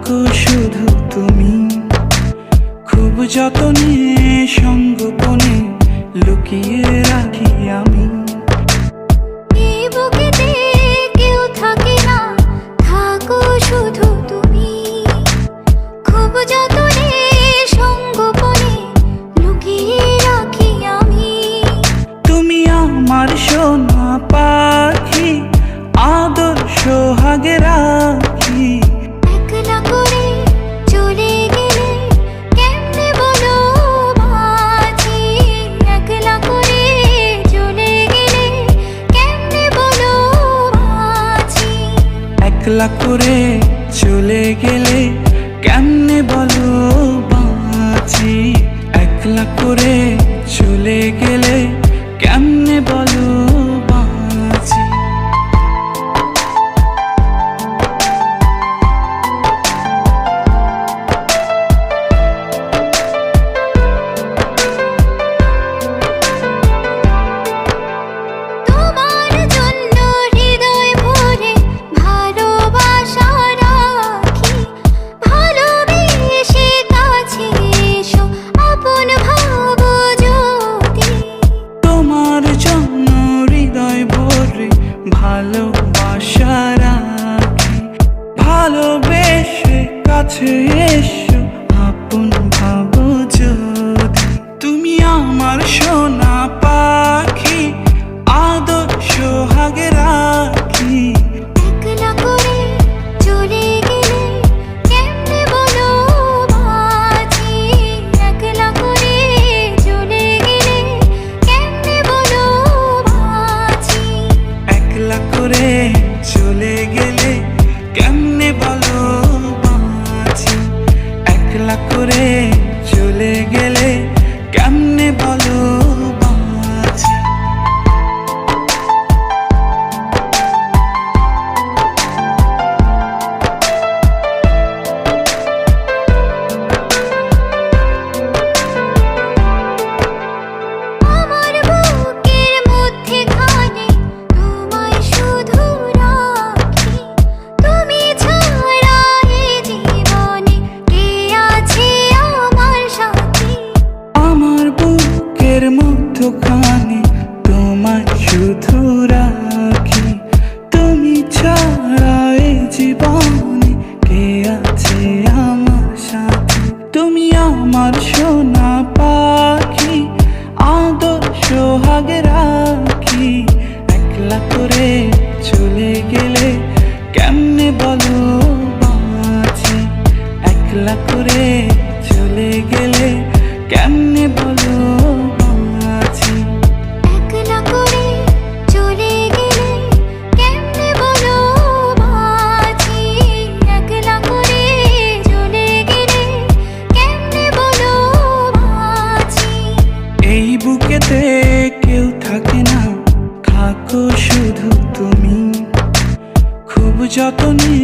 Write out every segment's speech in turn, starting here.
থাকো শুধু তুমি, খুব যতনে সঙ্গোপনে লুকিয়ে রাখি আমি। এই বুকেতে কেউ থাকে না, থাকো শুধু তুমি, খুব যতনে সঙ্গোপনে লুকিয়ে রাখি আমি। তুমি আমার সোনা পাখি, আদর সোহাগে রাখি। একলা করে চলে গেলে কেমনে বলো বাঁচি, একলা করে চলে গেলে কেমনে বলো বাঁচি। একলা করে চলে গেলে কেমনে বলো বাঁচি, একলা করে চলে গেলে কেমনে বলো বাঁচি। তোমার জন্য হৃদয় ভরে ভালোবাসা রাখি, ভালোবেসে কাছে এসো আপন ভাবো যদি। তোমার জন্য হৃদয় ভরে ভালোবাসা রাখি, ভালোবেসে কাছে এসো আপন ভাবো যদি। তুমি আমার সোনা পাখি, আদর সোহাগে রাখি। একলা করে চলে গেলে কেমনে বলো বাঁচি, একলা করে চলে গেলে কেমনে বলো বাঁচি। একলা করে চলে গেলে কেমনে বলো বাঁচি, একলা করে চলে গেলে কেমনে বলো বাঁচি। আমার বুকের মধ্যেখানে তোমায় শুধু রাখি, তুমি ছাড়া এ জীবনে কে আছে আমার সাথী। আমার বুকের মধ্যখানে তোমায় শুধু রাখি, তুমি ছাড়া এই জীবনে কে আছে আমার সাথে। তুমি আমার সোনা পাখি, আদর সোহাগে রাখি। একলা করে চলে গেলে কেমনে বলো বাঁচি, একলা করে চলে গেলে কেমনে বলো বাঁচি। একলা করে চলে গেলে কেমনে বলো বাঁচি, একলা করে চলে গেলে কেমনে বলো বাঁচি। এই বুকেতে কেউ থাকে না, থাকো শুধু তুমি, খুব যতনে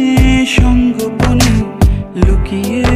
সঙ্গোপনে লুকিয়ে